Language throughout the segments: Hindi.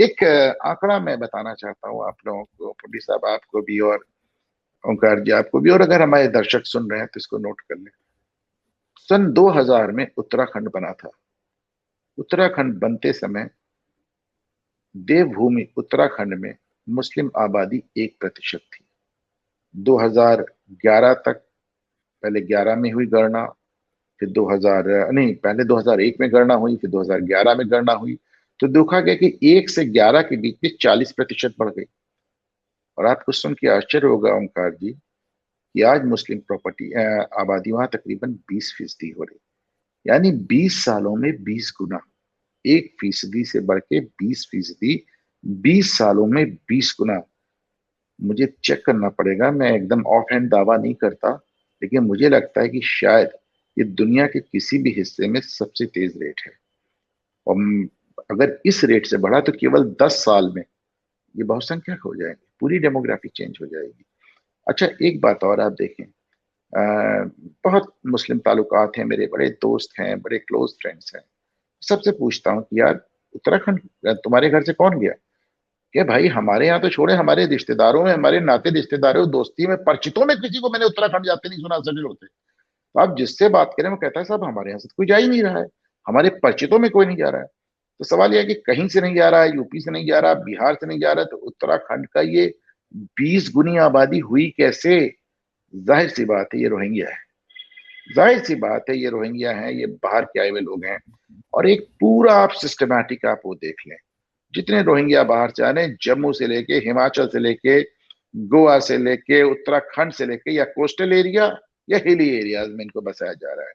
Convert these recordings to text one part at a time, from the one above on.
एक आंकड़ा मैं बताना चाहता हूँ आप लोगों को, पुंडी साहब आपको भी और ओंकार जी आपको भी, और अगर हमारे दर्शक सुन रहे हैं तो इसको नोट कर लें। सन 2000 में उत्तराखंड बना था। उत्तराखंड बनते समय देवभूमि उत्तराखंड में मुस्लिम आबादी 1% थी। 2011 तक, पहले 11 में हुई गणना, फिर 2000 नहीं, पहले 2001 में गणना हुई, फिर 2011 में गणना हुई, तो देखा गया कि 1 से 11 के बीच में 40% बढ़ गई। और आपको सुन के आश्चर्य होगा ओंकार जी कि आज मुस्लिम प्रॉपर्टी आबादी वहां तकरीबन 20% हो रही, यानी 20 सालों में 20 गुना। 1% से बढ़ के 20%, 20 सालों में 20 गुना। मुझे चेक करना पड़ेगा, मैं एकदम ऑफ हैंड दावा नहीं करता, लेकिन मुझे लगता है कि शायद ये दुनिया के किसी भी हिस्से में सबसे तेज रेट है। और अगर इस रेट से बढ़ा तो केवल 10 साल में ये बहुसंख्यक हो जाएंगे, पूरी डेमोग्राफी चेंज हो जाएगी। अच्छा, एक बात और आप देखें, बहुत मुस्लिम ताल्लुकात हैं, मेरे बड़े दोस्त हैं, बड़े क्लोज फ्रेंड्स हैं। सबसे पूछता हूँ कि यार उत्तराखंड तुम्हारे घर से कौन गया? कि भाई हमारे यहाँ तो छोड़े, हमारे रिश्तेदारों में, हमारे नाते रिश्तेदारों, दोस्ती में, परिचितों में किसी को मैंने उत्तराखंड जाते नहीं सुना, सेटल होते। तो आप जिससे बात करें वो कहता है साहब हमारे यहाँ से तो कोई जा ही नहीं रहा है, हमारे परिचितों में कोई नहीं जा रहा है। तो सवाल यह है कि कहीं से नहीं जा रहा है, यूपी से नहीं जा रहा, बिहार से नहीं जा रहा है, तो उत्तराखंड का ये 20 गुनी आबादी हुई कैसे? जाहिर सी बात है ये रोहिंग्या है। जाहिर सी बात है ये रोहिंग्या है, ये बाहर के आए हुए लोग हैं। और एक पूरा आप सिस्टमैटिक आप वो देख लें, जितने रोहिंग्या बाहर से आ रहे हैं, जम्मू से लेके, हिमाचल से लेके, गोवा से लेके, उत्तराखंड से लेके, या कोस्टल एरिया या हिली एरियाज में इनको बसाया जा रहा है,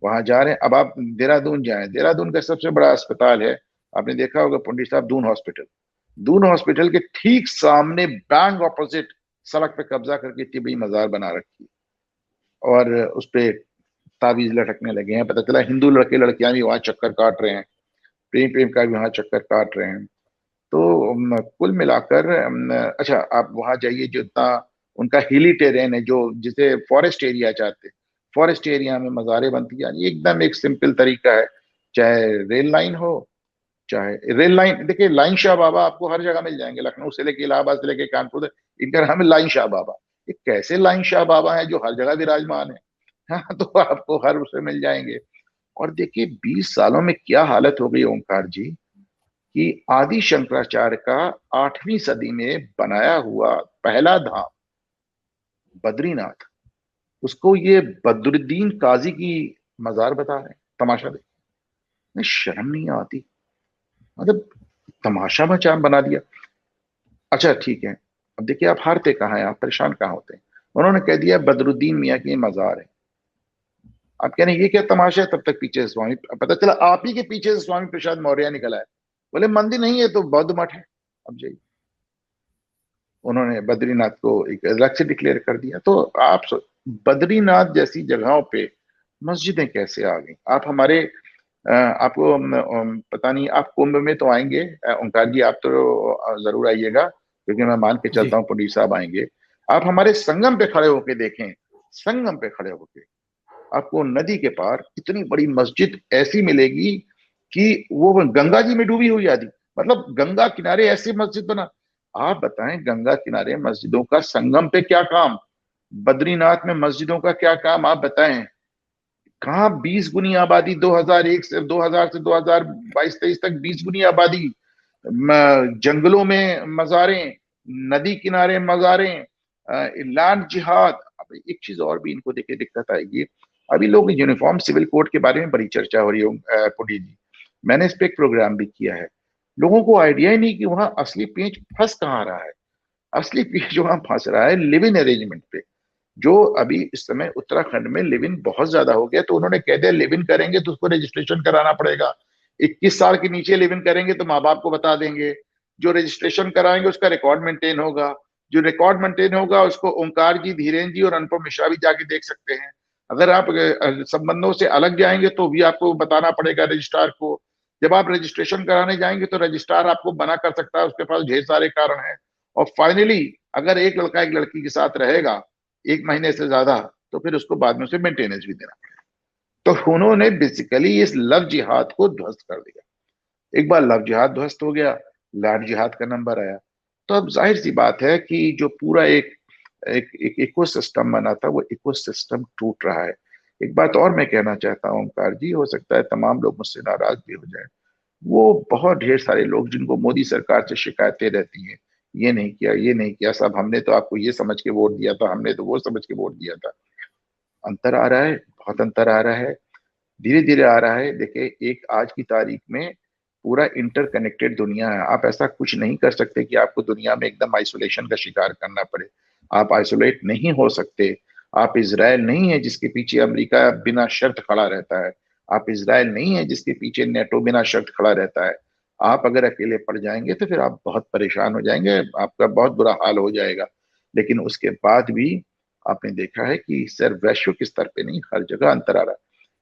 वहां जा रहे हैं। अब आप देहरादून जाएं, देहरादून का सबसे बड़ा अस्पताल है, आपने देखा होगा पंडित साहब, दून हॉस्पिटल। दून हॉस्पिटल के ठीक सामने बैंक ऑपोजिट सड़क पे कब्जा करके तिब्बती मजार बना रखी, और उस पे ताबीज लटकने लगे हैं। पता चला हिंदू लड़के लड़कियां भी वहां चक्कर काट रहे हैं, प्रेम प्रेम का भी वहां चक्कर काट रहे हैं। तो कुल मिलाकर अच्छा, आप वहां जाइए, जो इतना उनका हिली टेरेन है, जो जिसे फॉरेस्ट एरिया चाहते हैं, फॉरेस्ट एरिया में मज़ारें बनती हैं, यानी एकदम एक सिंपल तरीका है। चाहे रेल लाइन हो, चाहे रेल लाइन, देखिए लाइन शाह बाबा आपको हर जगह मिल जाएंगे, लखनऊ से लेके इलाहाबाद से लेके कानपुर तक, इनका नाम है लाइन शाह बाबा। ये कैसे लाइन शाह बाबा है जो हर जगह विराजमान है? हाँ, तो आपको हर उसमें मिल जाएंगे। और देखिए 20 सालों में क्या हालत हो गई ओंकार जी, कि आदि शंकराचार्य का 8वीं सदी में बनाया हुआ पहला धाम बद्रीनाथ, उसको ये बदरुद्दीन काजी की मजार बता रहे हैं। तमाशा देखिए, शर्म नहीं आती, मतलब तमाशा मचा बना दिया। अच्छा ठीक है, अब देखिए आप हारते कहाँ हैं, आप परेशान कहाँ होते हैं? उन्होंने कह दिया बदरुद्दीन मियाँ की मजार है। आप कह रहे हैं ये क्या तमाशा है? तब तक पीछे से स्वामी, पता चला आप ही के पीछे से स्वामी प्रसाद मौर्य निकला है। बोले मंदिर नहीं है तो बौद्ध मठ है। अब जाइए, उन्होंने बद्रीनाथ को एक अलग से डिक्लेयर कर दिया। तो आप बद्रीनाथ जैसी जगहों पे मस्जिदें कैसे आ गई? आप हमारे आपको पता नहीं, आप कुंभ में तो आएंगे ओंकार जी, आप तो जरूर आइएगा, क्योंकि मैं मान के जी। चलता हूँ पंडित साहब आएंगे। आप हमारे संगम पे खड़े होके देखें, संगम पे खड़े होके आपको नदी के पार इतनी बड़ी मस्जिद ऐसी मिलेगी कि वो गंगा जी में डूबी हुई आदि, मतलब गंगा किनारे ऐसी मस्जिद बना। आप बताएं गंगा किनारे मस्जिदों का संगम पे क्या काम, बद्रीनाथ में मस्जिदों का क्या काम, आप बताएं। कहाँ 20 गुनी आबादी, 2001 से 2000 से 2022-23 तक 20 गुनी आबादी, जंगलों में मजारें, नदी किनारे मजारें, लैंड जिहाद। अब एक चीज और भी इनको देखे दिक्कत आएगी, अभी लोग यूनिफॉर्म सिविल कोड के बारे में बड़ी चर्चा हो रही है पुटी जी, मैंने इस पे एक प्रोग्राम भी किया है। लोगों को आइडिया ही नहीं कि वहां असली पेंच फंस कहाँ रहा है। असली पेंच वहां फंस रहा है लिव इन अरेंजमेंट पे। जो अभी इस समय उत्तराखंड में लिव इन बहुत ज्यादा हो गया, तो उन्होंने कह दिया लिव इन करेंगे तो उसको रजिस्ट्रेशन कराना पड़ेगा। 21 साल के नीचे लिव इन करेंगे तो माँ बाप को बता देंगे, जो रजिस्ट्रेशन कराएंगे उसका रिकॉर्ड मेंटेन होगा, जो रिकॉर्ड मेंटेन होगा उसको ओंकार जी, धीरेन्द्र जी और अनुपम मिश्रा भी जाके देख सकते हैं। अगर आप संबंधों से अलग जाएंगे तो भी आपको बताना पड़ेगा रजिस्ट्रार को। जब आप रजिस्ट्रेशन कराने जाएंगे तो रजिस्ट्रार आपको मना कर सकता है, उसके पास ढेर सारे कारण हैं। और फाइनली अगर एक लड़का एक लड़की के साथ रहेगा 1 महीने से ज्यादा, तो फिर उसको बाद में उसे मेंटेनेंस भी देना पड़ेगा। तो उन्होंने बेसिकली इस लव जिहाद को ध्वस्त कर दिया। एक बार लव जिहाद ध्वस्त हो गया, लैंड जिहाद का नंबर आया। तो अब जाहिर सी बात है कि जो पूरा एक एक एक इकोसिस्टम बना था, वो इकोसिस्टम टूट रहा है। एक बात और मैं कहना चाहता हूँ ओमकार जी, हो सकता है तमाम लोग मुझसे नाराज भी हो जाएं। वो बहुत ढेर सारे लोग जिनको मोदी सरकार से शिकायतें रहती हैं, ये नहीं किया, ये नहीं किया, सब हमने तो आपको ये समझ के वोट दिया था, हमने तो वो समझ के वोट दिया था। अंतर आ रहा है, बहुत अंतर आ रहा है, धीरे धीरे आ रहा है। देखिए, एक आज की तारीख में पूरा इंटरकनेक्टेड दुनिया है। आप ऐसा कुछ नहीं कर सकते कि आपको दुनिया में एकदम आइसोलेशन का शिकार करना पड़े। आप आइसोलेट नहीं हो सकते। आप इसराइल नहीं है जिसके पीछे अमेरिका बिना शर्त खड़ा रहता है। आप इसराइल नहीं है जिसके पीछे नेटो बिना शर्त खड़ा रहता है। आप अगर अकेले पड़ जाएंगे तो फिर आप बहुत परेशान हो जाएंगे, आपका बहुत बुरा हाल हो जाएगा। लेकिन उसके बाद भी आपने देखा है कि सिर्फ वैश्विक स्तर पे नहीं, हर जगह अंतर आ रहा है।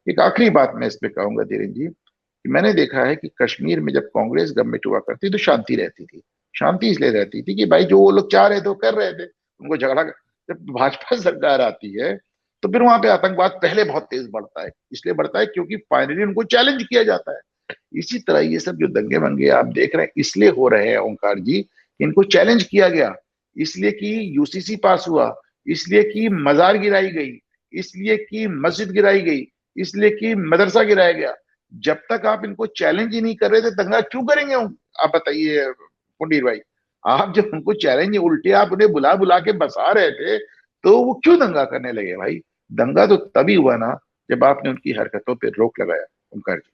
एक आखिरी बात मैं इस पे कहूंगा धीरेन्द्र जी, कि मैंने देखा है कि कश्मीर में जब कांग्रेस गवर्नमेंट हुआ करती तो शांति रहती थी। शांति इसलिए रहती थी कि भाई जो वो लोग चाह रहे थे वो कर रहे थे, उनको झगड़ा जब भाजपा सरकार आती है तो फिर वहां पे आतंकवाद पहले बहुत तेज बढ़ता है। इसलिए बढ़ता है क्योंकि फाइनली उनको चैलेंज किया जाता है। इसी तरह ये सब जो दंगे मंगे आप देख रहे हैं इसलिए हो रहे हैं ओंकार जी, कि इनको चैलेंज किया गया, इसलिए कि यूसीसी पास हुआ, इसलिए कि मजार गिराई गई, इसलिए कि मस्जिद गिराई गई, इसलिए कि मदरसा गिराया गया। जब तक आप इनको चैलेंज ही नहीं कर रहे थे, दंगा क्यों करेंगे आप बताइए पुंडीर भाई। आप जब उनको चैलेंज, उल्टे आप उन्हें बुला बुला के बसा रहे थे, तो वो क्यों दंगा करने लगे भाई। दंगा तो तभी हुआ ना जब आपने उनकी हरकतों पर रोक लगाया ओंकार जी।